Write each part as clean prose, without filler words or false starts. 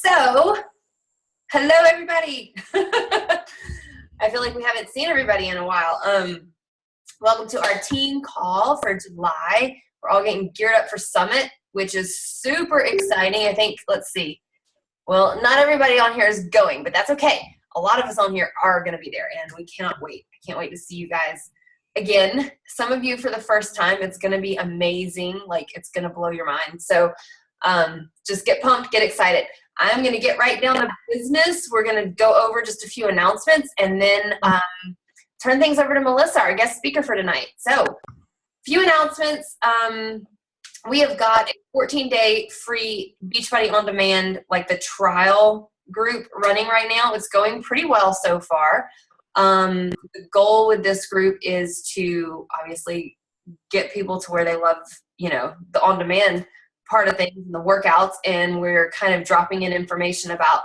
So, hello everybody. I feel like we haven't seen everybody in a while. Welcome to our team call for July. We're all getting geared up for Summit, which is super exciting. I think, let's see. Well, not everybody on here is going, but that's okay. A lot of us on here are going to be there, and we cannot wait. I can't wait to see you guys again. Some of you for the first time. It's going to be amazing. Like, it's going to blow your mind. So just get pumped, get excited. I'm going to get right down to business. We're going to go over just a few announcements and then turn things over to Melissa, our guest speaker for tonight. So, few announcements. We have got a 14-day free Beachbody On Demand, like the trial group running right now. It's going pretty well so far. The goal with this group is to obviously get people to where they love, the on-demand part of things and the workouts, and we're kind of dropping in information about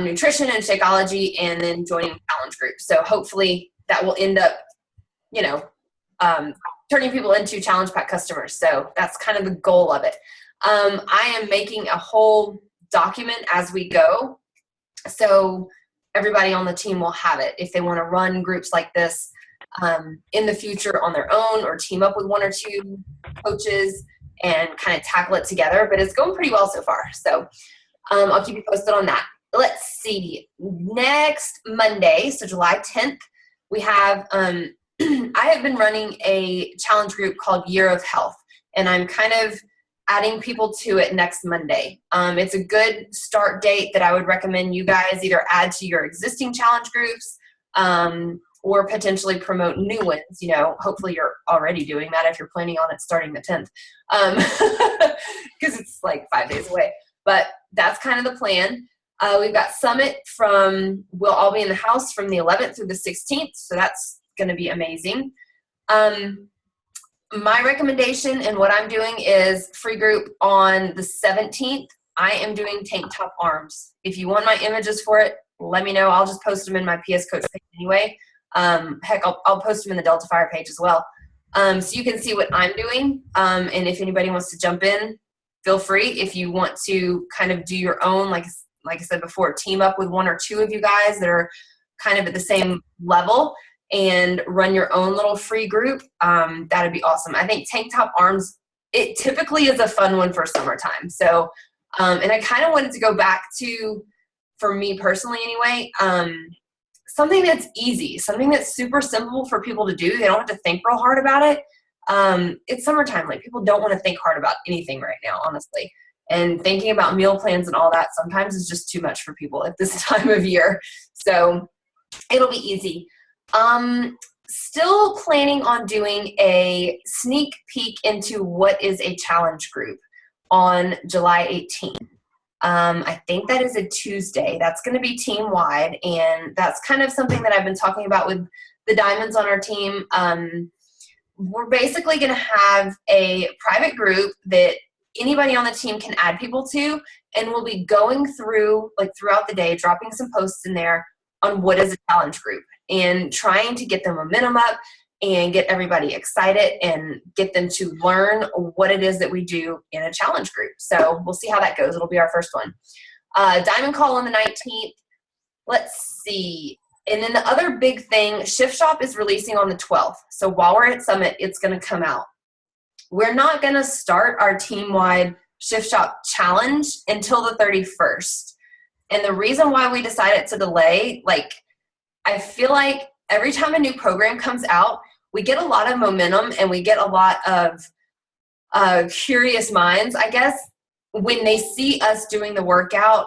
nutrition and Shakeology, and then joining a challenge group. So hopefully that will end up, turning people into challenge pack customers. So that's kind of the goal of it. I am making a whole document as we go, so everybody on the team will have it if they want to run groups like this in the future on their own, or team up with one or two coaches and kind of tackle it together. But it's going pretty well so far. So I'll keep you posted on that. Let's see. Next Monday, so July 10th, we have, I have been running a challenge group called Year of Health, and I'm kind of adding people to it next Monday. It's a good start date that I would recommend you guys either add to your existing challenge groups, or potentially promote new ones. Hopefully you're already doing that if you're planning on it starting the 10th, because it's like 5 days away. But that's kind of the plan. We've got Summit we'll all be in the house from the 11th through the 16th, so that's going to be amazing. My recommendation and what I'm doing is free group on the 17th. I am doing tank top arms. If you want my images for it, let me know. I'll just post them in my PS Coach page anyway. Heck, I'll post them in the Delta Fire page as well. So you can see what I'm doing. And if anybody wants to jump in, feel free. If you want to kind of do your own, like I said before, team up with one or two of you guys that are kind of at the same level and run your own little free group, that'd be awesome. I think tank top arms, it typically is a fun one for summertime. So, and I kind of wanted to go back to, for me personally anyway, something that's easy, something that's super simple for people to do. They don't have to think real hard about it. It's summertime. Like, people don't want to think hard about anything right now, honestly. And thinking about meal plans and all that sometimes is just too much for people at this time of year. So it'll be easy. Still planning on doing a sneak peek into what is a challenge group on July 18th. I think that is a Tuesday. That's going to be team-wide, and that's kind of something that I've been talking about with the diamonds on our team. We're basically going to have a private group that anybody on the team can add people to, and we'll be going through, like, throughout the day, dropping some posts in there on what is a challenge group and trying to get the momentum up and get everybody excited and get them to learn what it is that we do in a challenge group. So we'll see how that goes. It'll be our first one. Diamond Call on the 19th. Let's see. And then the other big thing, Shift Shop is releasing on the 12th. So while we're at Summit, it's going to come out. We're not going to start our team-wide Shift Shop challenge until the 31st. And the reason why we decided to delay, I feel like every time a new program comes out, we get a lot of momentum and we get a lot of curious minds, I guess, when they see us doing the workout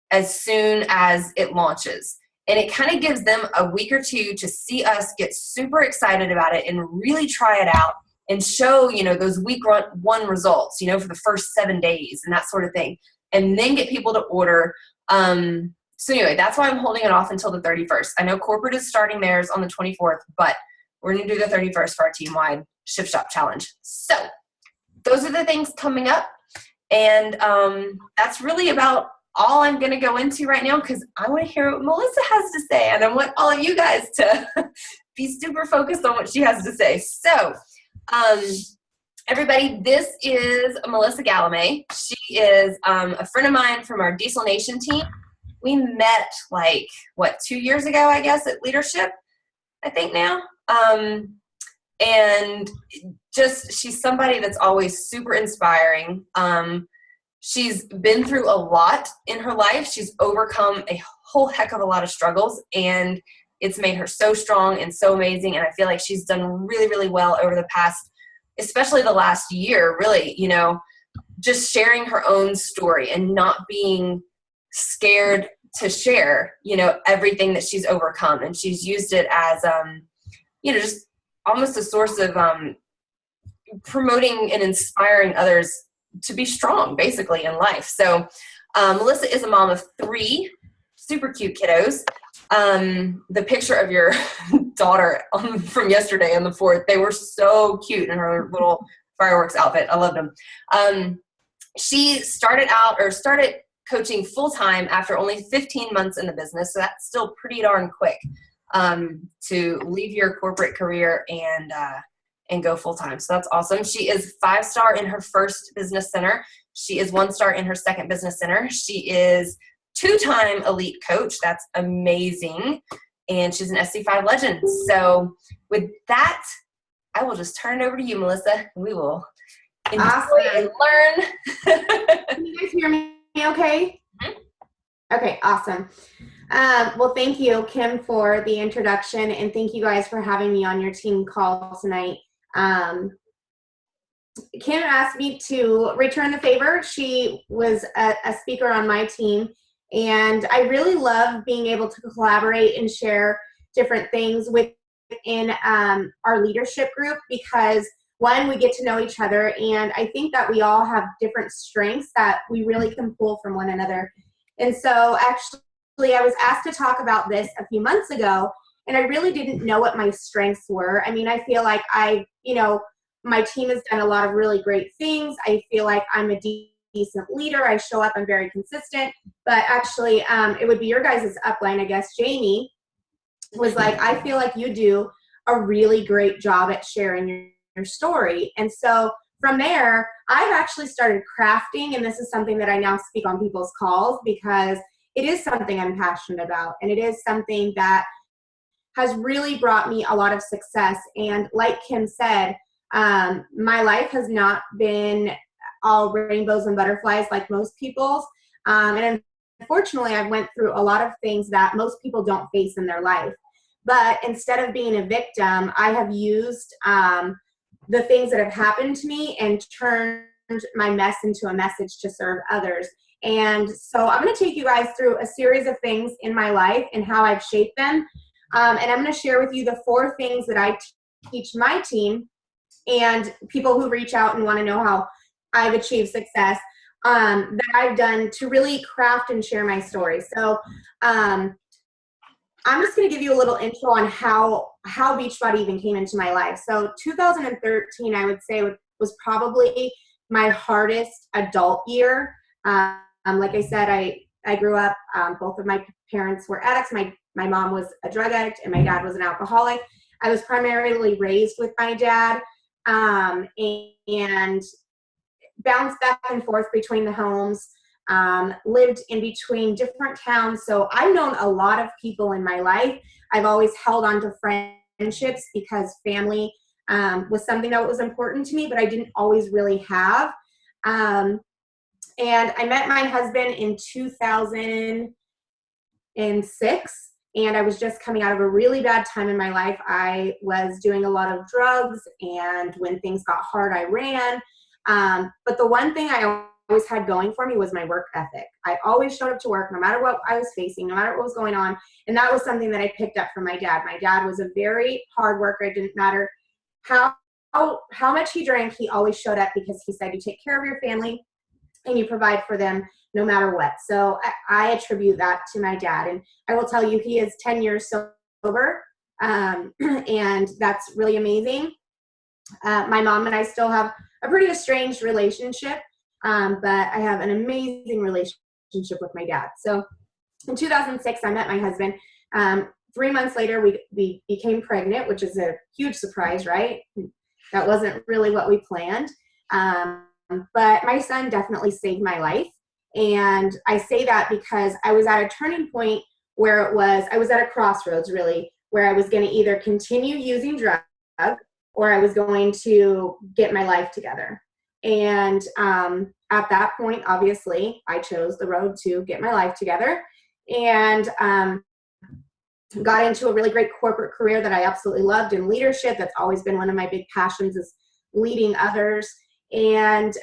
as soon as it launches. And it kind of gives them a week or two to see us get super excited about it and really try it out and show, those week one results, for the first 7 days and that sort of thing, and then get people to order. So anyway, that's why I'm holding it off until the 31st. I know corporate is starting theirs on the 24th, but we're going to do the 31st for our team-wide Shift Shop challenge. So those are the things coming up. And that's really about all I'm going to go into right now, because I want to hear what Melissa has to say. And I want all of you guys to be super focused on what she has to say. So Everybody, this is Melissa Galamay. She is a friend of mine from our Diesel Nation team. We met 2 years ago, I guess, at Leadership, I think now. And just, she's somebody that's always super inspiring. She's been through a lot in her life. She's overcome a whole heck of a lot of struggles, and it's made her so strong and so amazing. And I feel like she's done really, really well over the past, especially the last year, really, just sharing her own story and not being scared to share, everything that she's overcome. And she's used it as, just almost a source of promoting and inspiring others to be strong, basically, in life. So Melissa is a mom of 3 super cute kiddos. The picture of your daughter from yesterday on the 4th, they were so cute in her little fireworks outfit. I loved them. She started coaching full-time after only 15 months in the business, so that's still pretty darn quick to leave your corporate career and go full-time. So that's awesome. She is 5-star in her first business center. She is 1-star in her second business center. She is 2-time elite coach. That's amazing. And she's an SC5 legend. So with that, I will just turn it over to you, Melissa. We will enjoy and learn. Can you guys hear me okay? Mm-hmm. Okay, awesome. Well, thank you, Kim, for the introduction, and thank you guys for having me on your team call tonight. Kim asked me to return the favor. She was a speaker on my team, and I really love being able to collaborate and share different things within our leadership group because, one, we get to know each other, and I think that we all have different strengths that we really can pull from one another. And so actually, I was asked to talk about this a few months ago, and I really didn't know what my strengths were. I mean, I feel like my team has done a lot of really great things. I feel like I'm a decent leader. I show up, I'm very consistent. But actually, it would be your guys' upline, I guess. Jamie was like, I feel like you do a really great job at sharing your story. And so from there, I've actually started crafting, and this is something that I now speak on people's calls because it is something I'm passionate about, and it is something that has really brought me a lot of success. And like Kim said, my life has not been all rainbows and butterflies like most people's. And unfortunately, I've went through a lot of things that most people don't face in their life. But instead of being a victim, I have used the things that have happened to me and turned my mess into a message to serve others. And so I'm going to take you guys through a series of things in my life and how I've shaped them. And I'm going to share with you the 4 things that I teach my team and people who reach out and want to know how I've achieved success that I've done to really craft and share my story. So I'm just going to give you a little intro on how Beachbody even came into my life. So 2013, I would say, was probably my hardest adult year. Like I said, I grew up, both of my parents were addicts. My mom was a drug addict and my dad was an alcoholic. I was primarily raised with my dad and bounced back and forth between the homes, lived in between different towns. So I've known a lot of people in my life. I've always held on to friendships because family was something that was important to me, but I didn't always really have. And I met my husband in 2006, and I was just coming out of a really bad time in my life. I was doing a lot of drugs, and when things got hard, I ran. But the one thing I always had going for me was my work ethic. I always showed up to work no matter what I was facing, no matter what was going on. And that was something that I picked up from my dad. My dad was a very hard worker. It didn't matter how much he drank, he always showed up because he said, you take care of your family and you provide for them no matter what. So I attribute that to my dad. And I will tell you, he is 10 years sober. And that's really amazing. My mom and I still have a pretty estranged relationship, but I have an amazing relationship with my dad. So in 2006, I met my husband. 3 months later, we became pregnant, which is a huge surprise, right? That wasn't really what we planned. But my son definitely saved my life. And I say that because I was at a turning point where I was at a crossroads really, where I was going to either continue using drugs or I was going to get my life together. And at that point, obviously, I chose the road to get my life together, and got into a really great corporate career that I absolutely loved in leadership. That's always been one of my big passions, is leading others. And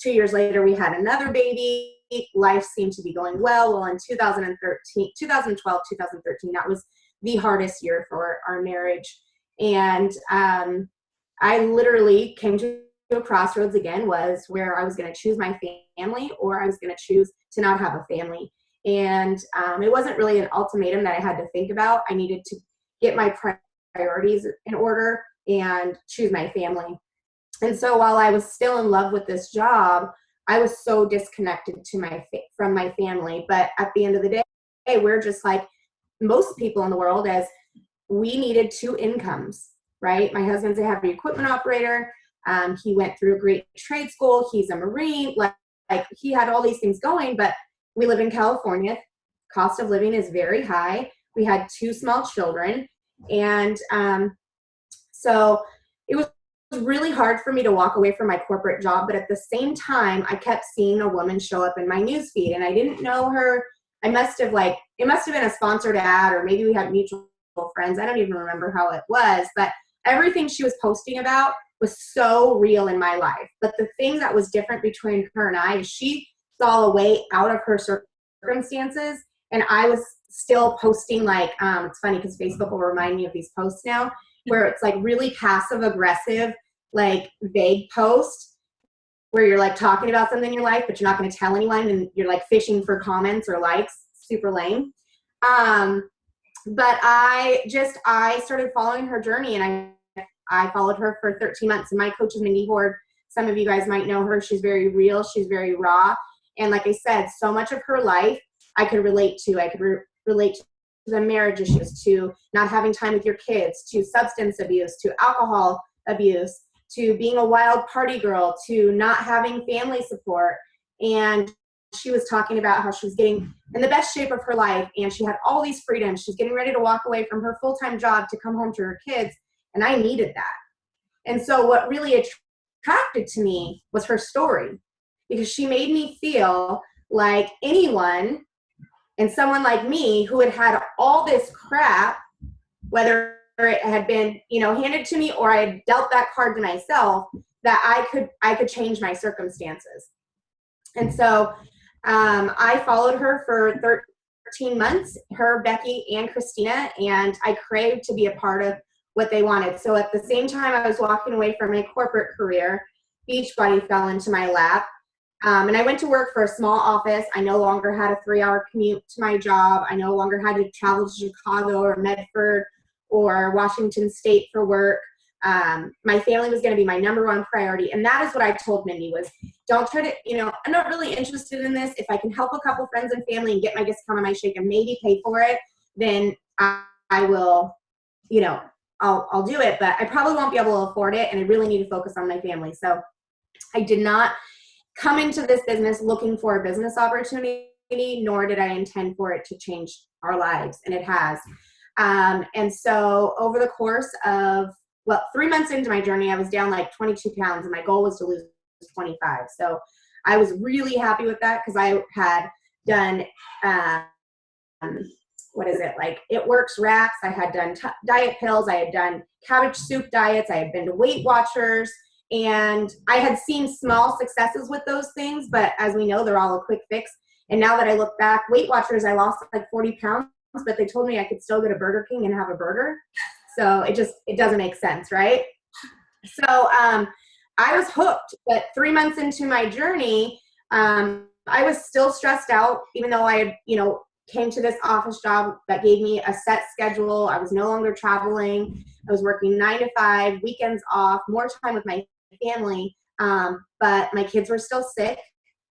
2 years later, we had another baby. Life seemed to be going well. Well, in 2012, 2013, that was the hardest year for our marriage. And I literally came to a crossroads again, was where I was going to choose my family or I was going to choose to not have a family. And it wasn't really an ultimatum that I had to think about. I needed to get my priorities in order and choose my family. And so while I was still in love with this job, I was so disconnected from my family. But at the end of the day, we're just like most people in the world, as we needed two incomes, right? My husband's a heavy equipment operator. He went through a great trade school. He's a Marine. Like he had all these things going, but we live in California. Cost of living is very high. We had two small children. And so it was really hard for me to walk away from my corporate job. But at the same time, I kept seeing a woman show up in my newsfeed, and I didn't know her. It must have been a sponsored ad, or maybe we had mutual friends. I don't even remember how it was, but everything she was posting about was so real in my life. But the thing that was different between her and I is she saw a way out of her circumstances, and I was still posting it's funny because Facebook will remind me of these posts now, where it's like really passive aggressive, like vague post where you're like talking about something in your life, but you're not going to tell anyone, and you're like fishing for comments or likes. Super lame. But I started following her journey, and I followed her for 13 months. And my coach is Mindy Horde. Some of you guys might know her. She's very real. She's very raw. And like I said, so much of her life I could relate to. I could relate to the marriage issues, to not having time with your kids, to substance abuse, to alcohol abuse, to being a wild party girl, to not having family support. And she was talking about how she was getting in the best shape of her life, and she had all these freedoms. She's getting ready to walk away from her full-time job to come home to her kids, and I needed that. And so what really attracted to me was her story, because she made me feel like anyone, and someone like me who had all this crap, whether it had been, handed to me or I had dealt that card to myself, that I could change my circumstances. And so I followed her for 13 months, her, Becky, and Christina, and I craved to be a part of what they wanted. So at the same time I was walking away from my corporate career, Beachbody fell into my lap. And I went to work for a small office. I no longer had a 3-hour commute to my job. I no longer had to travel to Chicago or Medford or Washington State for work. My family was going to be my number one priority. And that is what I told Mindy was, don't try to, I'm not really interested in this. If I can help a couple friends and family and get my discount on my shake and maybe pay for it, then I will, I'll do it. But I probably won't be able to afford it. And I really need to focus on my family. So I did not come into this business looking for a business opportunity, nor did I intend for it to change our lives. And it has. And so over the course of, 3 months into my journey, I was down like 22 pounds, and my goal was to lose 25. So I was really happy with that, because I had done, It Works wraps. I had done diet pills. I had done cabbage soup diets. I had been to Weight Watchers, and I had seen small successes with those things, but as we know, they're all a quick fix. And now that I look back, Weight Watchers, I lost like 40 pounds, but they told me I could still go to Burger King and have a burger. So it doesn't make sense, right? So I was hooked, but 3 months into my journey, I was still stressed out, even though I had, came to this office job that gave me a set schedule. I was no longer traveling. I was working 9 to 5, weekends off, more time with my family. But my kids were still sick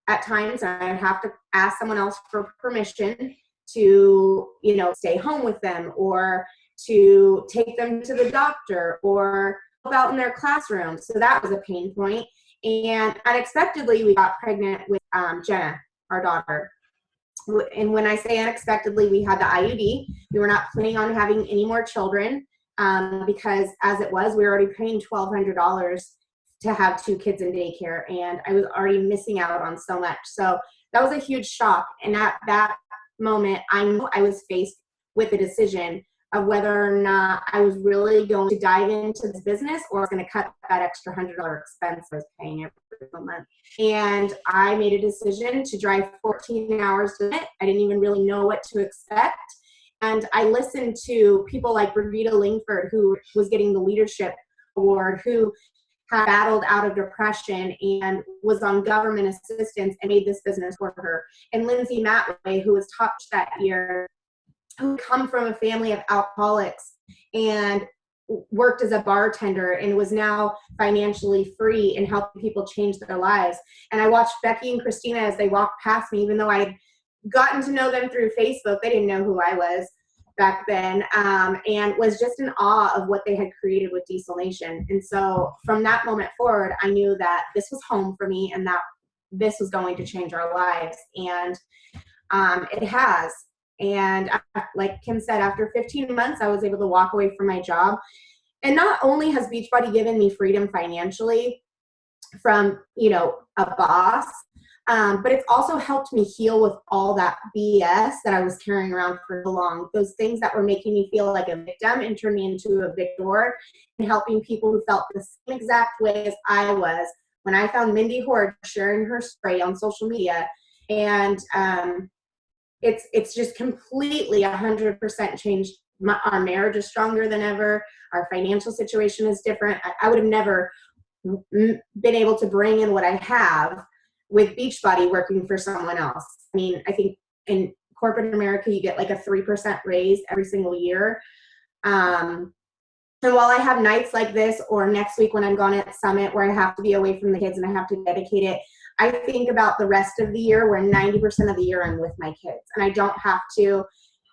at times, and I'd have to ask someone else for permission to, stay home with them, or to take them to the doctor, or help out in their classroom. So that was a pain point. And unexpectedly, we got pregnant with Jenna, our daughter. And when I say unexpectedly, we had the IUD. We were not planning on having any more children because as it was, we were already paying $1,200 to have 2 kids in daycare, and I was already missing out on so much. So that was a huge shock. And at that moment, I knew I was faced with a decision of whether or not I was really going to dive into this business or I was going to cut that extra $100 expense I was paying every month. And I made a decision to drive 14 hours to it. I didn't even really know what to expect. And I listened to people like Bravita Lingford, who was getting the leadership award, who had battled out of depression and was on government assistance and made this business for her. And Lindsay Matway, who was top that year, who come from a family of alcoholics and worked as a bartender and was now financially free and helping people change their lives. And I watched Becky and Christina as they walked past me, even though I had gotten to know them through Facebook. They didn't know who I was back then, and was just in awe of what they had created with Diesel Nation. And so from that moment forward, I knew that this was home for me and that this was going to change our lives. And it has. And like Kim said, after 15 months, I was able to walk away from my job. And not only has Beachbody given me freedom financially from, a boss, but it's also helped me heal with all that BS that I was carrying around for so long. Those things that were making me feel like a victim and turned me into a victor, and helping people who felt the same exact way as I was when I found Mindy Horde sharing her story on social media. And it's just completely 100% changed. Our marriage is stronger than ever. Our financial situation is different. I would have never been able to bring in what I have with Beachbody working for someone else. I mean, I think in corporate America, you get like a 3% raise every single year. And while I have nights like this, or next week when I'm gone at Summit where I have to be away from the kids and I have to dedicate it, I think about the rest of the year where 90% of the year I'm with my kids and I don't have to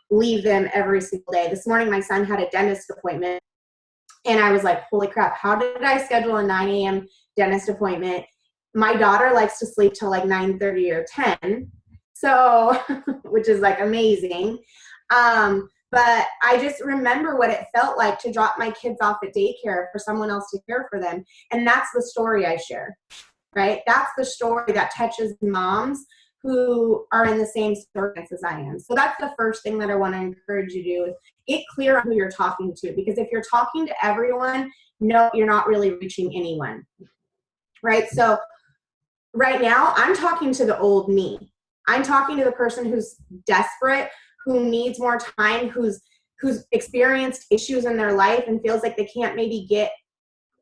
leave them every single day. This morning, my son had a dentist appointment and I was like, holy crap, how did I schedule a 9 a.m. dentist appointment? My daughter likes to sleep till like 9:30 or 10. So, which is like amazing. But I just remember what it felt like to drop my kids off at daycare for someone else to care for them. And that's the story I share, right? That's the story that touches moms who are in the same circumstances as I am. So that's the first thing that I want to encourage you to do, is get clear on who you're talking to. Because if you're talking to everyone, no, you're not really reaching anyone, right? So right now, I'm talking to the old me. I'm talking to the person who's desperate, who needs more time, who's experienced issues in their life and feels like they can't maybe get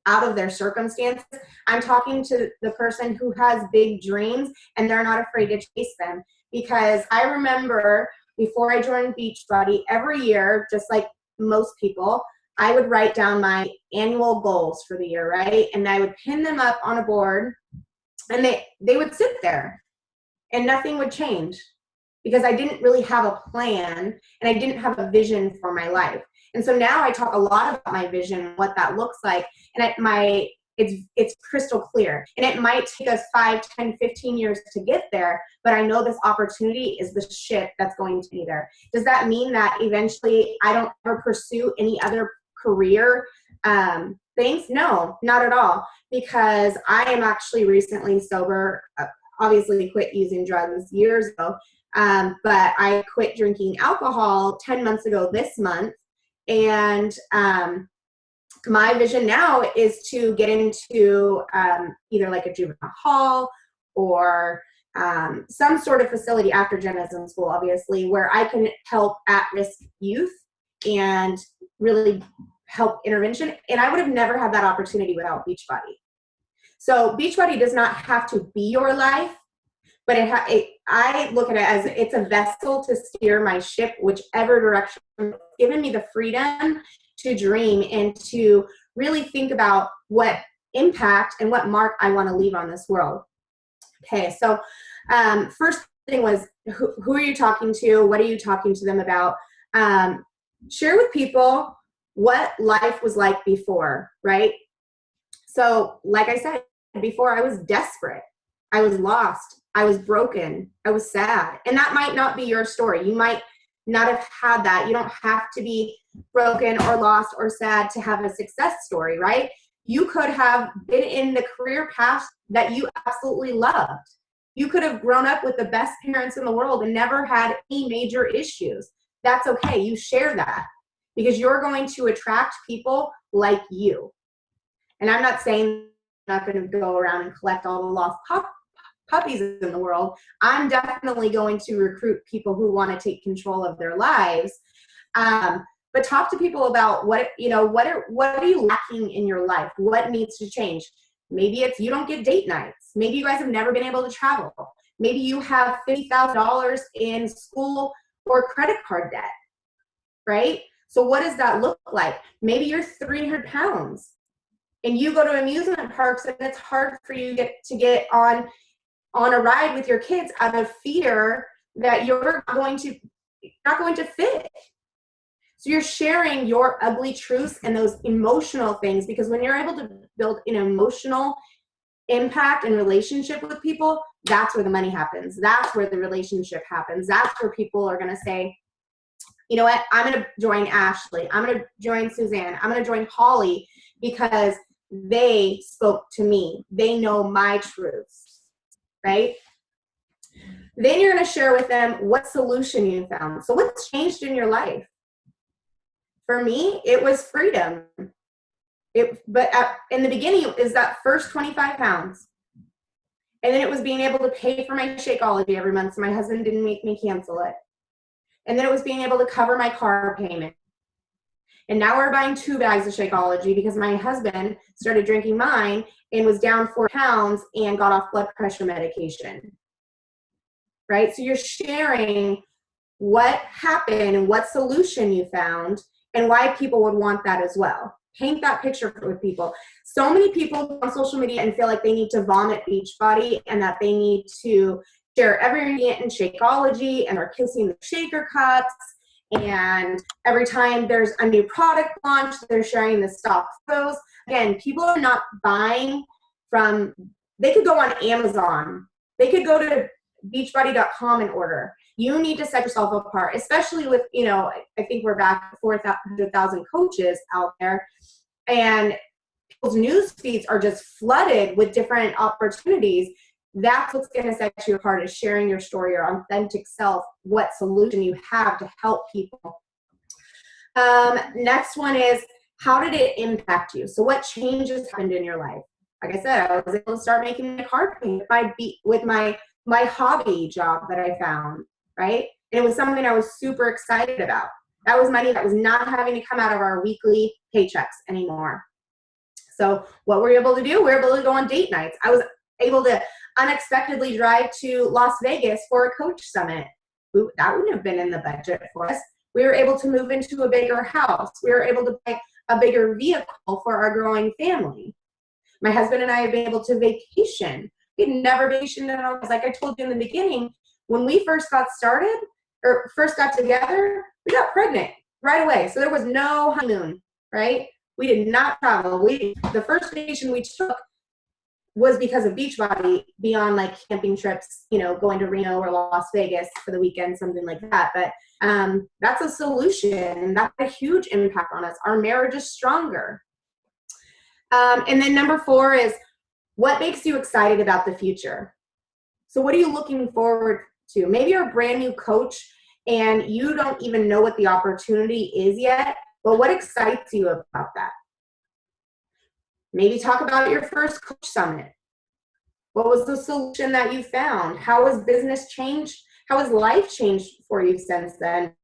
out of their circumstances. I'm talking to the person who has big dreams and they're not afraid to chase them. Because I remember before I joined Beachbody, every year, just like most people, I would write down my annual goals for the year, right? And I would pin them up on a board and they would sit there and nothing would change because I didn't really have a plan and I didn't have a vision for my life. And so now I talk a lot about my vision and what that looks like. And it's crystal clear. And it might take us 5, 10, 15 years to get there, but I know this opportunity is the shit that's going to be there. Does that mean that eventually I don't ever pursue any other career things? No, not at all. Because I am actually recently sober, obviously quit using drugs years ago, but I quit drinking alcohol 10 months ago this month. And my vision now is to get into either like a juvenile hall or some sort of facility after Jenna's in school, obviously, where I can help at-risk youth and really help intervention. And I would have never had that opportunity without Beachbody. So Beachbody does not have to be your life, but I look at it as it's a vessel to steer my ship whichever direction. It's given me the freedom to dream and to really think about what impact and what mark I want to leave on this world. Okay, so first thing was, who are you talking to? What are you talking to them about? Share with people what life was like before, right? So like I said, before, I was desperate. I was lost. I was broken. I was sad. And that might not be your story. You might not have had that. You don't have to be broken or lost or sad to have a success story, right? You could have been in the career path that you absolutely loved. You could have grown up with the best parents in the world and never had any major issues. That's okay. You share that because you're going to attract people like you. And I'm not saying I'm not going to go around and collect all the lost puppies in the world. I'm definitely going to recruit people who want to take control of their lives. But talk to people about what are you lacking in your life? What needs to change? Maybe it's you don't get date nights. Maybe you guys have never been able to travel. Maybe you have $50,000 in school or credit card debt, right? So what does that look like? Maybe you're 300 pounds and you go to amusement parks and it's hard for you to get on a ride with your kids out of fear that you're not going to fit. So you're sharing your ugly truths and those emotional things, because when you're able to build an emotional impact and relationship with people, that's where the money happens. That's where the relationship happens. That's where people are going to say, you know what, I'm going to join Ashley. I'm going to join Suzanne. I'm going to join Holly because they spoke to me. They know my truths, right? Then you're going to share with them what solution you found. So what's changed in your life? For me, it was freedom. But in the beginning, it was that first 25 pounds. And then it was being able to pay for my Shakeology every month so my husband didn't make me cancel it. And then it was being able to cover my car payment. And now we're buying 2 bags of Shakeology because my husband started drinking mine and was down 4 pounds and got off blood pressure medication. Right? So you're sharing what happened and what solution you found and why people would want that as well. Paint that picture with people. So many people on social media and feel like they need to vomit Beachbody and that they need to share every ingredient in Shakeology and are kissing the shaker cups. And every time there's a new product launch, they're sharing the stock photos. Again, people are not buying from, they could go on Amazon. They could go to beachbody.com and order. You need to set yourself apart, especially with, I think we're back to 400,000 coaches out there, and people's news feeds are just flooded with different opportunities. That's what's going to set you apart, is sharing your story, your authentic self, what solution you have to help people. Next one is, how did it impact you? So what changes happened in your life? Like I said, I was able to start making my card payment with my hobby job that I found, right? And it was something I was super excited about. That was money that was not having to come out of our weekly paychecks anymore. So what were we able to do? We were able to go on date nights. I was able to unexpectedly drive to Las Vegas for a coach summit. That wouldn't have been in the budget for us. We were able to move into a bigger house. We were able to buy a bigger vehicle for our growing family. My husband and I have been able to vacation. We had never vacationed in our lives. Like I told you in the beginning, when we first got started or first got together, we got pregnant right away. So there was no honeymoon, right? We did not travel. The first vacation we took was because of Beachbody, beyond like camping trips, going to Reno or Las Vegas for the weekend, something like that. But that's a solution, and that's a huge impact on us. Our marriage is stronger. And then number 4 is, what makes you excited about the future? So what are you looking forward to? Maybe you're a brand new coach and you don't even know what the opportunity is yet, but what excites you about that? Maybe talk about your first coach summit. What was the solution that you found? How has business changed? How has life changed for you since then?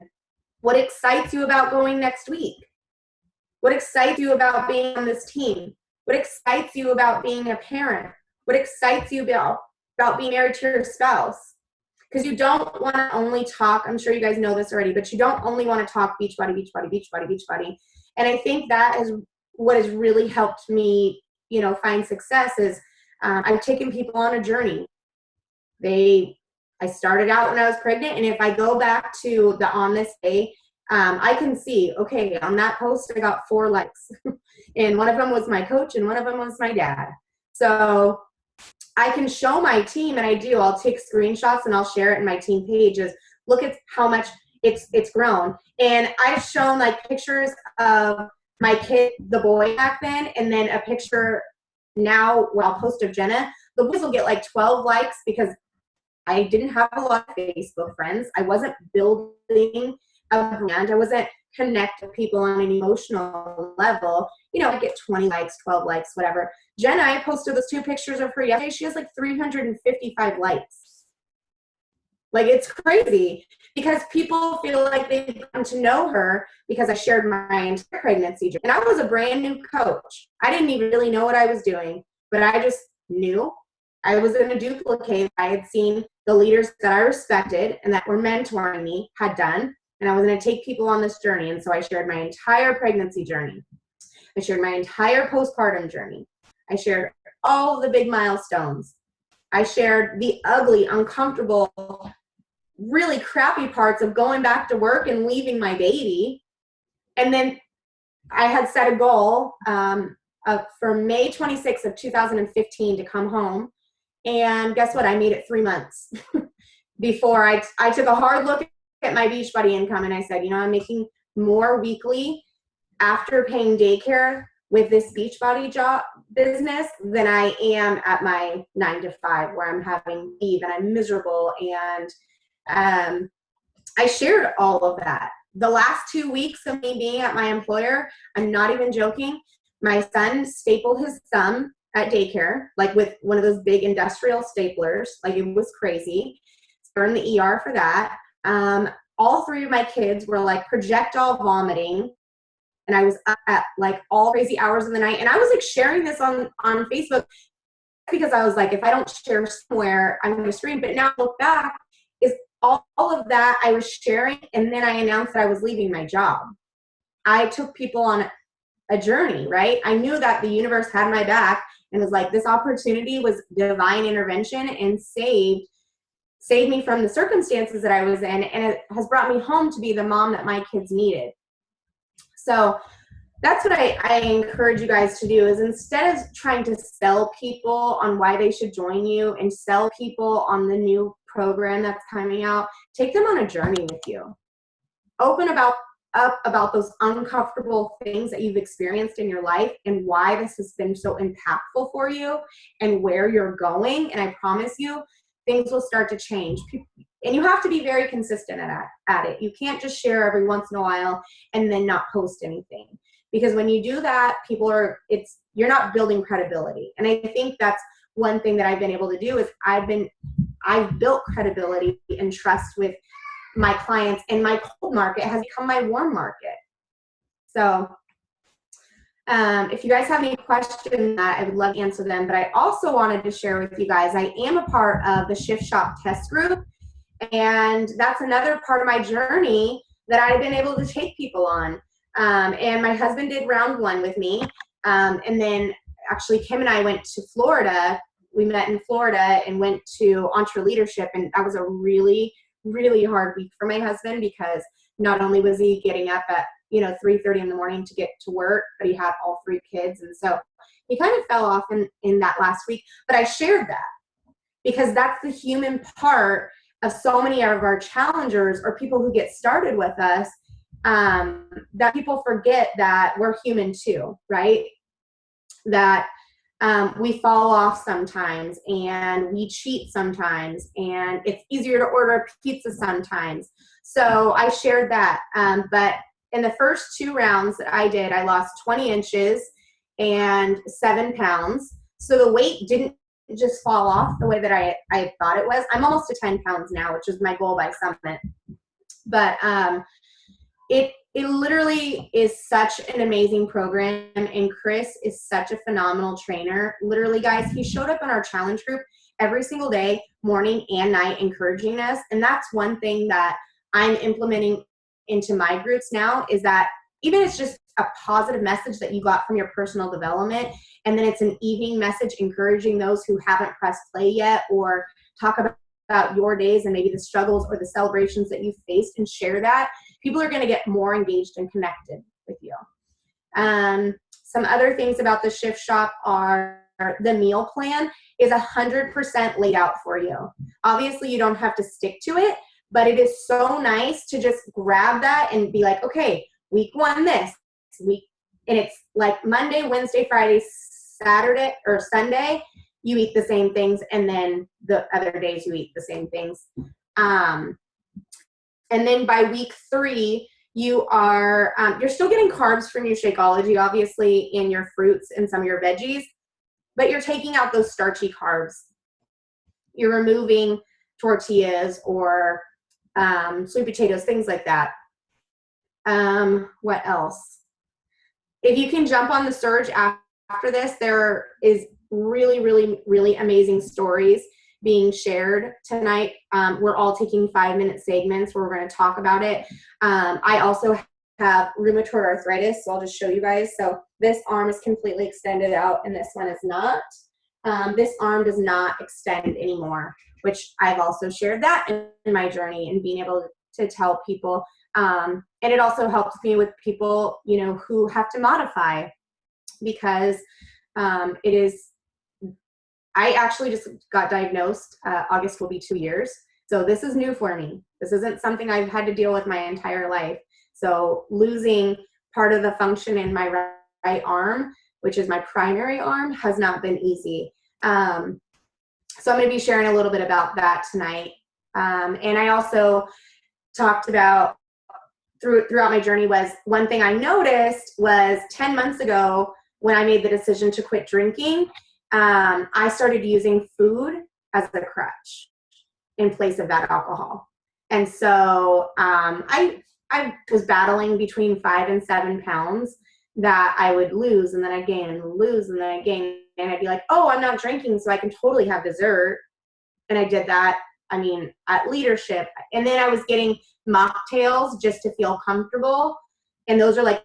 What excites you about going next week? What excites you about being on this team? What excites you about being a parent? What excites you about being married to your spouse? Because you don't want to only talk, I'm sure you guys know this already, but you don't only want to talk Beachbody, Beachbody, Beachbody, Beachbody. And I think that is what has really helped me, find success is I've taken people on a journey. I started out when I was pregnant, and if I go back to the on this day, I can see, okay, on that post I got 4 likes. And one of them was my coach and one of them was my dad. So I can show my team, and I do. I'll take screenshots and I'll share it in my team pages. Look at how much it's grown. And I've shown like pictures of my kid, the boy back then, and then a picture now where I'll post of Jenna. The boys will get like 12 likes because I didn't have a lot of Facebook friends. I wasn't building a brand. I wasn't connecting with people on an emotional level. I get 20 likes, 12 likes, whatever. Jenna, I posted those 2 pictures of her yesterday. She has like 355 likes. Like, it's crazy because people feel like they've gotten to know her because I shared my entire pregnancy journey. And I was a brand new coach. I didn't even really know what I was doing, but I just knew I was going to duplicate. I had seen the leaders that I respected and that were mentoring me had done, and I was going to take people on this journey. And so I shared my entire pregnancy journey. I shared my entire postpartum journey. I shared all the big milestones. I shared the ugly, uncomfortable, really crappy parts of going back to work and leaving my baby. And then I had set a goal for May 26th of 2015 to come home. And guess what? I made it 3 months before I took a hard look at my Beachbody income. And I said, I'm making more weekly after paying daycare with this Beachbody job business than I am at my 9 to 5 where I'm having leave and I'm miserable. And I shared all of that. The last 2 weeks of me being at my employer, I'm not even joking, my son stapled his thumb at daycare, like with one of those big industrial staplers. Like, it was crazy. We're in the ER for that. All 3 of my kids were like projectile vomiting. And I was up at like all crazy hours of the night. And I was like sharing this on Facebook because I was like, if I don't share somewhere, I'm going to scream. But now I look back, is all of that I was sharing. And then I announced that I was leaving my job. I took people on a journey, right? I knew that the universe had my back and was like, this opportunity was divine intervention and saved me from the circumstances that I was in. And it has brought me home to be the mom that my kids needed. So that's what I encourage you guys to do, is instead of trying to sell people on why they should join you and sell people on the new program that's coming out, take them on a journey with you. Open up about those uncomfortable things that you've experienced in your life and why this has been so impactful for you and where you're going. And I promise you, things will start to change. And you have to be very consistent at it. You can't just share every once in a while and then not post anything. Because when you do that, you're not building credibility. And I think that's one thing that I've been able to do is I've built credibility and trust with my clients, and my cold market has become my warm market. So if you guys have any questions, I would love to answer them. But I also wanted to share with you guys, I am a part of the Shift Shop test group. And that's another part of my journey that I've been able to take people on. And my husband did round 1 with me. And then actually Kim and I went to Florida. We met in Florida and went to Entre Leadership. And that was a really, really hard week for my husband because not only was he getting up at 3:30 in the morning to get to work, but he had all 3 kids. And so he kind of fell off in that last week. But I shared that because that's the human part of so many of our challengers or people who get started with us, that people forget that we're human too, right? That we fall off sometimes and we cheat sometimes and it's easier to order pizza sometimes. So I shared that. But in the first 2 rounds that I did, I lost 20 inches and 7 pounds. So the weight didn't just fall off the way that I thought it was. I'm almost to 10 pounds now, which is my goal by Summit. But it literally is such an amazing program, and Chris is such a phenomenal trainer. Literally, guys, he showed up in our challenge group every single day, morning and night, encouraging us. And that's one thing that I'm implementing into my groups now, is that even if it's just a positive message that you got from your personal development, and then it's an evening message encouraging those who haven't pressed play yet, or talk about your days and maybe the struggles or the celebrations that you faced and share that, people are going to get more engaged and connected with you. Some other things about the Shift Shop are the meal plan is 100% laid out for you. Obviously, you don't have to stick to it, but it is so nice to just grab that and be like, okay, week 1 this, week, and it's like Monday, Wednesday, Friday, Saturday, or Sunday, you eat the same things, and then the other days you eat the same things. And then by week 3, you are, you're still getting carbs from your Shakeology, obviously, in your fruits and some of your veggies, but you're taking out those starchy carbs. You're removing tortillas or sweet potatoes, things like that. What else? If you can jump on the surge after this, there is really, really, really amazing stories being shared tonight. We're all taking 5-minute segments where we're going to talk about it. I also have rheumatoid arthritis, so I'll just show you guys. So this arm is completely extended out and this one is not. This arm does not extend anymore, which I've also shared that in my journey and being able to tell people. And it also helps me with people, you know, who have to modify, because it is, I actually just got diagnosed. August will be 2 years. So this is new for me. This isn't something I've had to deal with my entire life. So losing part of the function in my right arm, which is my primary arm, has not been easy. So I'm going to be sharing a little bit about that tonight. And I also talked about throughout my journey was one thing I noticed was 10 months ago when I made the decision to quit drinking, I started using food as a crutch in place of that alcohol. And so I was battling between 5 and 7 pounds that I would lose and then I gain and lose and then I gain. And I'd be like, oh, I'm not drinking, so I can totally have dessert. And I did that, I mean, at leadership. And then I was getting mocktails just to feel comfortable. And those are like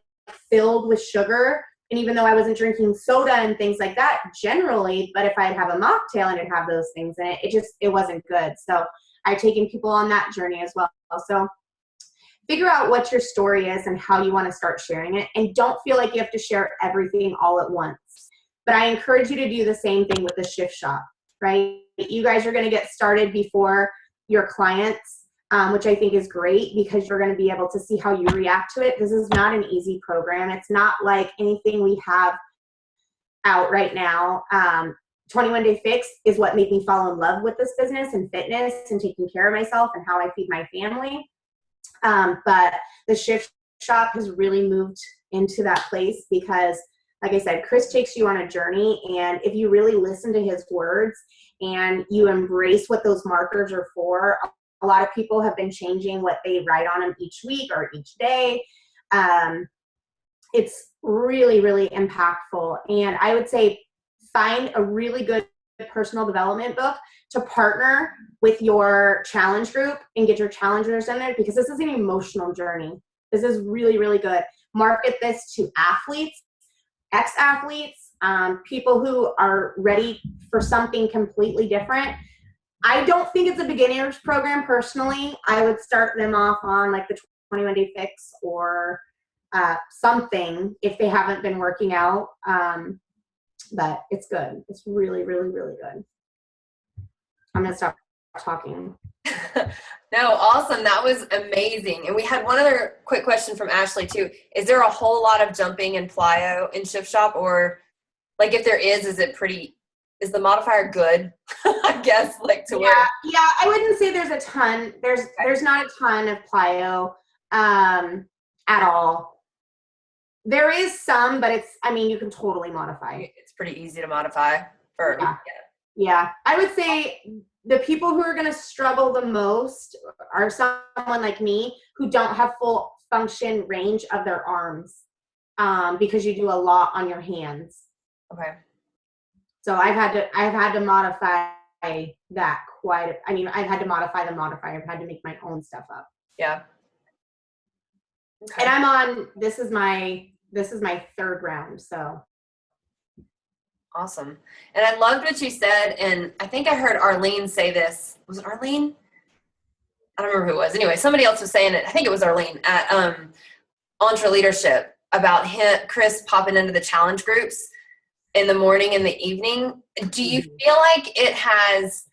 filled with sugar. And even though I wasn't drinking soda and things like that generally, but if I'd have a mocktail and it'd have those things in it, it wasn't good. So I've taken people on that journey as well. So figure out what your story is and how you want to start sharing it. And don't feel like you have to share everything all at once. But I encourage you to do the same thing with the shift shop, right? You guys are going to get started before your clients, which I think is great because you're going to be able to see how you react to it. This is not an easy program. It's not like anything we have out right now. 21 Day Fix is what made me fall in love with this business and fitness and taking care of myself and how I feed my family. But the shift shop has really moved into that place because, like I said, Chris takes you on a journey, and if you really listen to his words and you embrace what those markers are for, a lot of people have been changing what they write on them each week or each day. It's really, really impactful. And I would say find a really good personal development book to partner with your challenge group and get your challengers in there, because this is an emotional journey. This is really, really good. Market this to athletes, ex-athletes, people who are ready for something completely different. I don't think it's a beginner's program personally. I would start them off on like the 21 Day Fix or something if they haven't been working out. But it's good. It's really, really, really good. I'm going to stop talking. No, awesome. That was amazing. And we had one other quick question from Ashley too. Is there a whole lot of jumping and plyo in Shift Shop, or like if there is the modifier good? I guess like to where. Yeah, I wouldn't say there's a ton. There's not a ton of plyo at all. There is some, but you can totally modify. It's pretty easy to modify for. Yeah. I would say the people who are going to struggle the most are someone like me who don't have full function range of their arms because you do a lot on your hands. Okay. So I've had to modify that I've had to modify the modifier. I've had to make my own stuff up. Yeah. Okay. And this is my 3rd round, so. Awesome. And I loved what you said, and I think I heard Arlene say this. Was it Arlene? I don't remember who it was. Anyway, somebody else was saying it. I think it was Arlene at Entre Leadership about Chris popping into the challenge groups in the morning and the evening. Do you feel like it has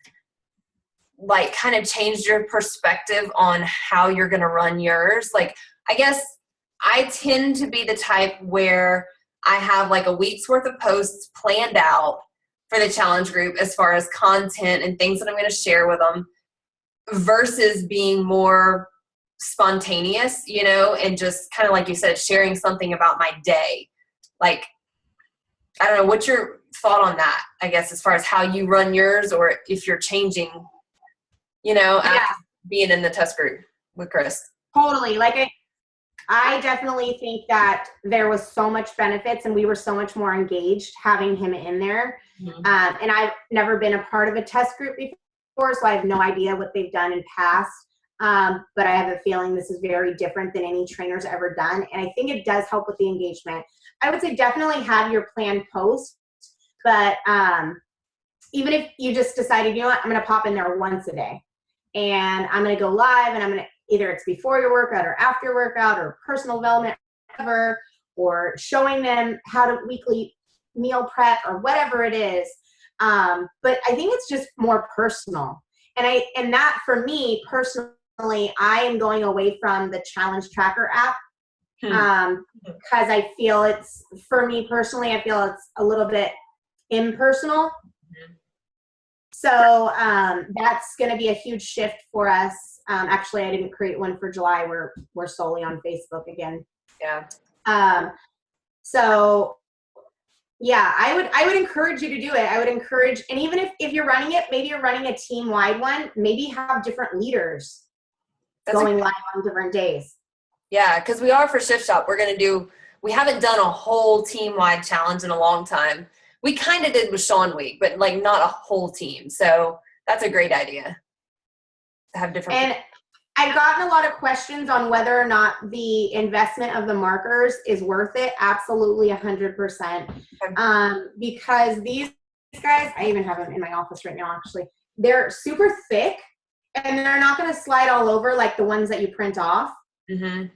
like kind of changed your perspective on how you're going to run yours? Like, I guess I tend to be the type where I have like a week's worth of posts planned out for the challenge group as far as content and things that I'm going to share with them, versus being more spontaneous, you know, and just kind of like you said, sharing something about my day. Like, I don't know, what's your thought on that, I guess, as far as how you run yours, or if you're changing, you know, after being in the test group with Chris? Totally. Like, I definitely think that there was so much benefits, and we were so much more engaged having him in there. And I've never been a part of a test group before, so I have no idea what they've done in past. But I have a feeling this is very different than any trainer's ever done. And I think it does help with the engagement. I would say definitely have your planned post, but even if you just decided, you know what, I'm going to pop in there once a day and I'm going to go live, and I'm going to, either it's before your workout or after your workout or personal development, whatever, or showing them how to weekly meal prep or whatever it is. But I think it's just more personal. And that for me personally, I am going away from the challenge tracker app because I feel it's, for me personally, I feel it's a little bit impersonal. So that's going to be a huge shift for us. Actually, I didn't create one for July. We're solely on Facebook again. Yeah. So yeah, I would encourage you to do it. I would encourage, and even if you're running it, maybe you're running a team wide one, maybe have different leaders going live on different days. Yeah, because we are for Shift Shop. We haven't done a whole team wide challenge in a long time. We kind of did with Sean Week, but like not a whole team. So that's a great idea to have different. And I've gotten a lot of questions on whether or not the investment of the markers is worth it. Absolutely 100%. Because these guys, I even have them in my office right now, actually. They're super thick and they're not going to slide all over like the ones that you print off. And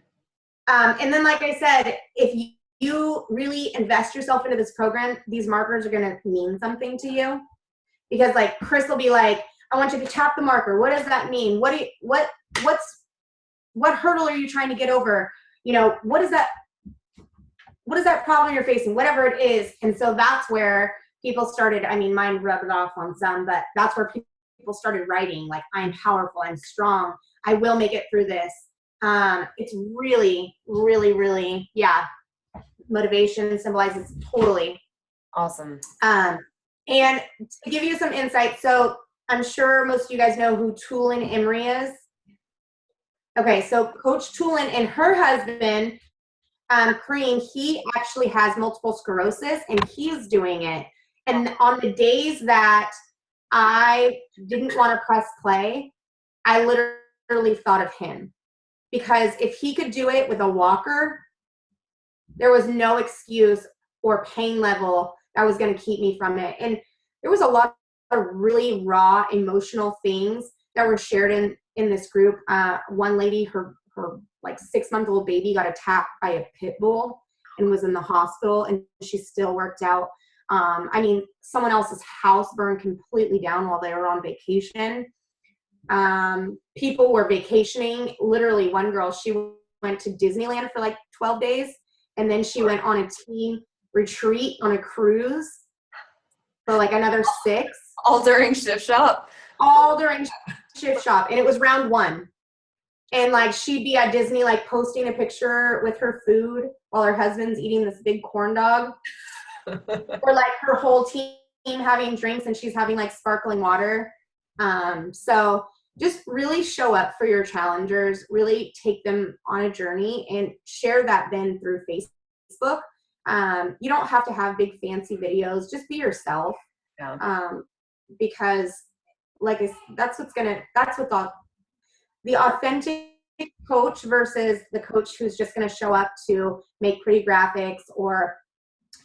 then, like I said, if you really invest yourself into this program, these markers are going to mean something to you. Because like Chris will be like, I want you to tap the marker. What does that mean? What hurdle are you trying to get over? You know, what is that problem you're facing? Whatever it is. And so that's where people started, I mean, mine rubbed off on some, but that's where people started writing, like, I'm powerful, I'm strong, I will make it through this. It's really, really, really, motivation symbolizes totally. Awesome. And to give you some insight, so I'm sure most of you guys know who Tulin Emery is. Okay, so Coach Tulin and her husband, Kareem, he actually has multiple sclerosis, and he's doing it. And on the days that I didn't want to press play, I literally thought of him. Because if he could do it with a walker, there was no excuse or pain level that was going to keep me from it. And there was a lot of really raw emotional things that were shared in this group. One lady, her like 6-month-old baby got attacked by a pit bull and was in the hospital, and she still worked out. I mean, someone else's house burned completely down while they were on vacation. People were vacationing. Literally, one girl, she went to Disneyland for like 12 days, and then she went on a team retreat on a cruise for like another 6. All during Shift Shop. All during Shift Shop, and it was round 1. And like she'd be at Disney, like posting a picture with her food while her husband's eating this big corn dog, or like her whole team having drinks and she's having like sparkling water. So just really show up for your challengers, really take them on a journey, and share that then through Facebook. You don't have to have big fancy videos, just be yourself. Because like that's what the authentic coach versus the coach who's just going to show up to make pretty graphics or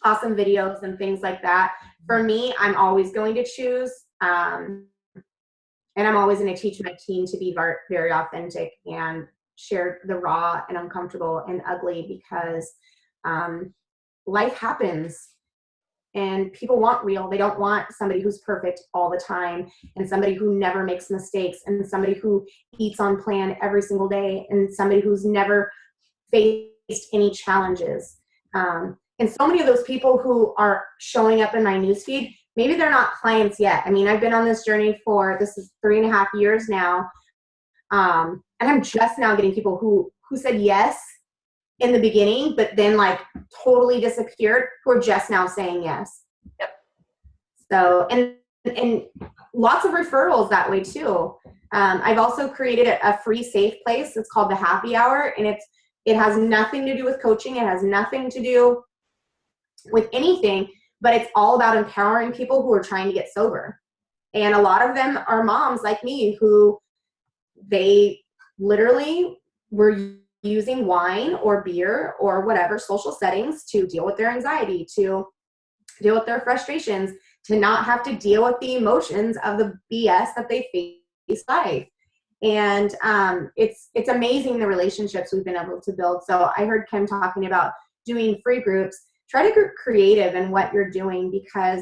awesome videos and things like that. For me, I'm always going to choose, and I'm always going to teach my team to be very authentic and share the raw and uncomfortable and ugly, because life happens. And people want real. They don't want somebody who's perfect all the time, and somebody who never makes mistakes, and somebody who eats on plan every single day, and somebody who's never faced any challenges. And so many of those people who are showing up in my newsfeed, maybe they're not clients yet. I mean, I've been on this journey this is 3.5 years now. And I'm just now getting people who said yes in the beginning, but then like totally disappeared, who are just now saying yes. Yep. So, and lots of referrals that way too. I've also created a free safe place. It's called the Happy Hour, and it has nothing to do with coaching. It has nothing to do with anything, but it's all about empowering people who are trying to get sober. And a lot of them are moms like me who they literally were using wine or beer or whatever social settings to deal with their anxiety, to deal with their frustrations, to not have to deal with the emotions of the BS that they face life. And it's amazing the relationships we've been able to build. So I heard Kim talking about doing free groups. Try to get creative in what you're doing, because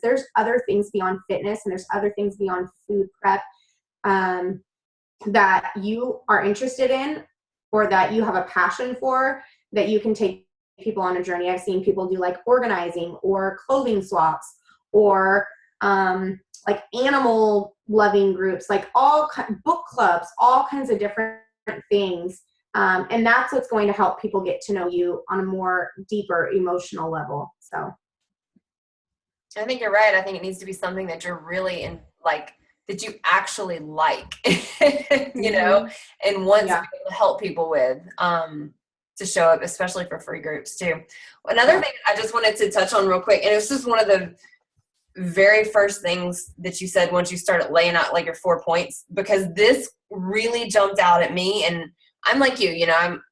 there's other things beyond fitness, and there's other things beyond food prep that you are interested in, or that you have a passion for, that you can take people on a journey. I've seen people do like organizing or clothing swaps, or like animal loving groups, like book clubs, all kinds of different things. And that's what's going to help people get to know you on a more deeper emotional level. So I think you're right. I think it needs to be something that you're really in, like, that you actually like, you know, and want to be able to help people with, to show up, especially for free groups too. Another thing I just wanted to touch on real quick, and this is one of the very first things that you said once you started laying out like your 4 points, because this really jumped out at me. And I'm like you know, I'm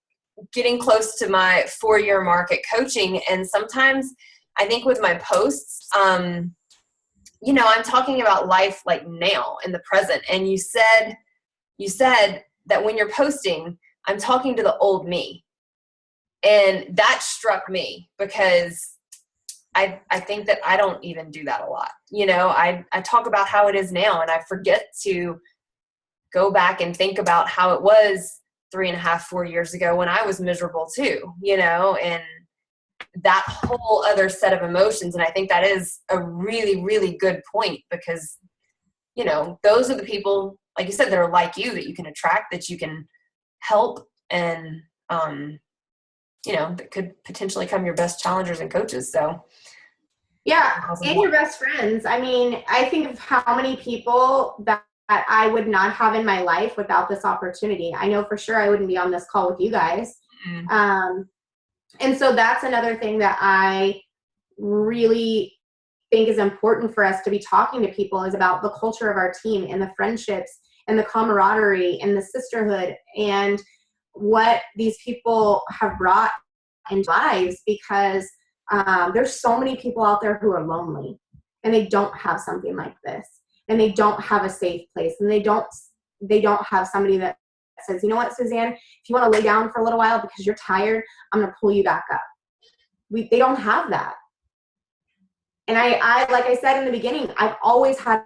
getting close to my 4-year mark at coaching. And sometimes I think with my posts, you know, I'm talking about life like now in the present. And you said that when you're posting, I'm talking to the old me. And that struck me, because I think that I don't even do that a lot. You know, I talk about how it is now, and I forget to go back and think about how it was 3.5, 4 years ago when I was miserable too, you know, and that whole other set of emotions. And I think that is a really, really good point, because, you know, those are the people, like you said, that are like you, that you can attract, that you can help, and, you know, that could potentially become your best challengers and coaches. So yeah, and your best friends. I mean, I think of how many people that I would not have in my life without this opportunity. I know for sure I wouldn't be on this call with you guys. Mm-hmm. And so that's another thing that I really think is important for us to be talking to people, is about the culture of our team, and the friendships, and the camaraderie, and the sisterhood, and what these people have brought in lives. Because there's so many people out there who are lonely, and they don't have something like this, and they don't have a safe place, and they don't have somebody that says, you know what, Suzanne, if you want to lay down for a little while because you're tired, I'm going to pull you back up. They don't have that. And I like I said in the beginning, I've always had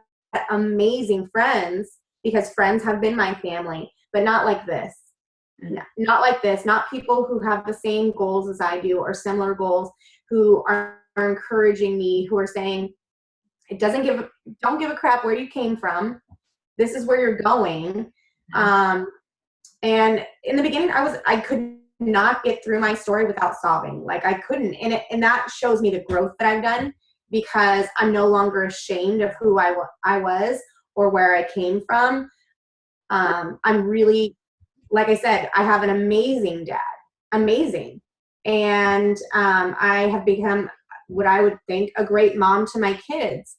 amazing friends, because friends have been my family, but not like this. No, not like this. Not people who have the same goals as I do, or similar goals, who are encouraging me, who are saying, don't give a crap where you came from. This is where you're going. And in the beginning, I could not get through my story without sobbing. Like, I couldn't. And that shows me the growth that I've done, because I'm no longer ashamed of who I was or where I came from. I'm really, like I said, I have an amazing dad. Amazing. And I have become what I would think a great mom to my kids,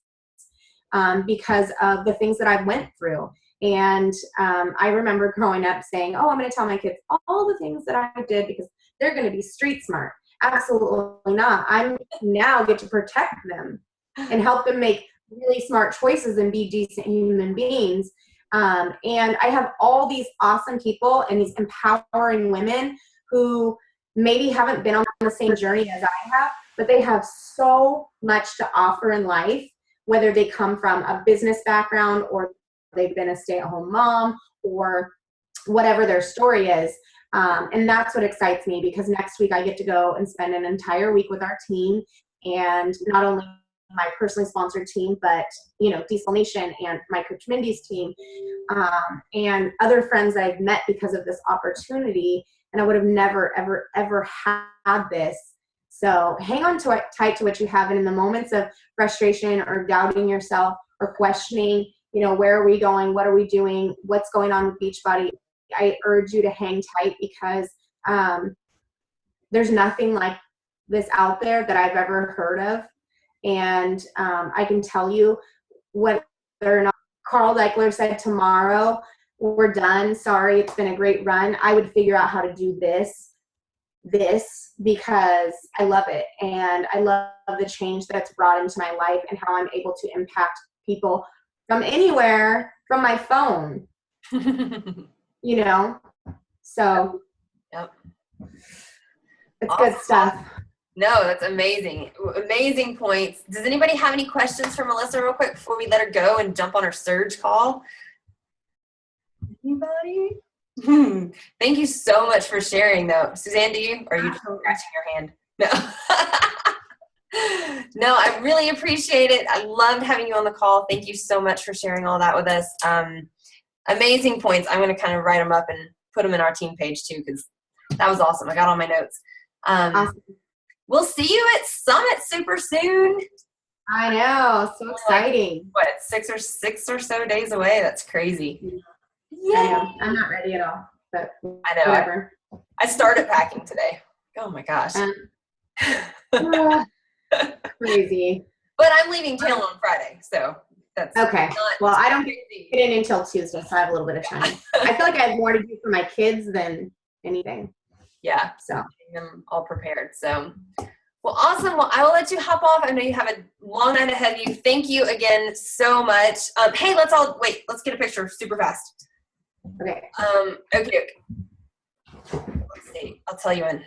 because of the things that I've went through. And I remember growing up saying, oh, I'm going to tell my kids all the things that I did because they're going to be street smart. Absolutely not. I now get to protect them and help them make really smart choices and be decent human beings. And I have all these awesome people and these empowering women who maybe haven't been on the same journey as I have, but they have so much to offer in life, whether they come from a business background or they've been a stay-at-home mom or whatever their story is. And that's what excites me, because next week I get to go and spend an entire week with our team, and not only my personally sponsored team, but Diesel Nation and my coach Mindy's team, and other friends I've met because of this opportunity. And I would have never, ever, ever had this. So hang on to it tight to what you have. And in the moments of frustration or doubting yourself or questioning, where are we going? What are we doing? What's going on with Beachbody? I urge you to hang tight, because there's nothing like this out there that I've ever heard of. And I can tell you, whether or not Carl Deichler said tomorrow, we're done, sorry, it's been a great run, I would figure out how to do this because I love it. And I love the change that's brought into my life and how I'm able to impact people from anywhere from my phone. So yep. It's awesome. Good stuff. No, that's amazing. Amazing points. Does anybody have any questions for Melissa real quick before we let her go and jump on her surge call? Anybody? Thank you so much for sharing, though. Suzanne, do you? Or are you just scratching your hand? No. No, I really appreciate it. I loved having you on the call. Thank you so much for sharing all that with us. Amazing points. I'm going to kind of write them up and put them in our team page, too, because that was awesome. I got all my notes. Awesome. We'll see you at Summit super soon. I know. So exciting. Like, what, six or so days away? That's crazy. Yeah. I know. I'm not ready at all, but I know. Whatever. I started packing today. Oh, my gosh. Crazy. But I'm leaving town on Friday, so that's okay. Well, I don't crazy. Get in until Tuesday, so I have a little bit of time. I feel like I have more to do for my kids than anything. Yeah, so getting them all prepared. So, well, awesome. Well, I will let you hop off. I know you have a long night ahead of you. Thank you again so much. Hey, let's get a picture super fast. Okay. Okay. Let's see. I'll tell you when.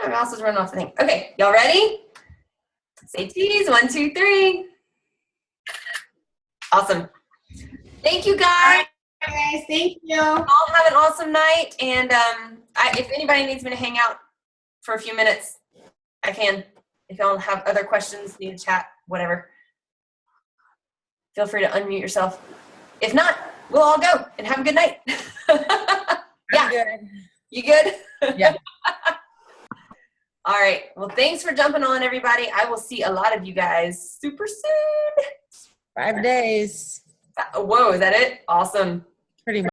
My mouse is running off the thing. Okay, y'all ready? Say cheese. 1, 2, 3. Awesome. Thank you, guys. Guys, thank you. All have an awesome night, and if anybody needs me to hang out for a few minutes, I can. If y'all have other questions, need to chat, whatever, feel free to unmute yourself. If not, we'll all go and have a good night. Yeah. Good. You good? Yeah. All right. Well, thanks for jumping on, everybody. I will see a lot of you guys super soon. 5 days. Whoa, is that it? Awesome. Pretty much.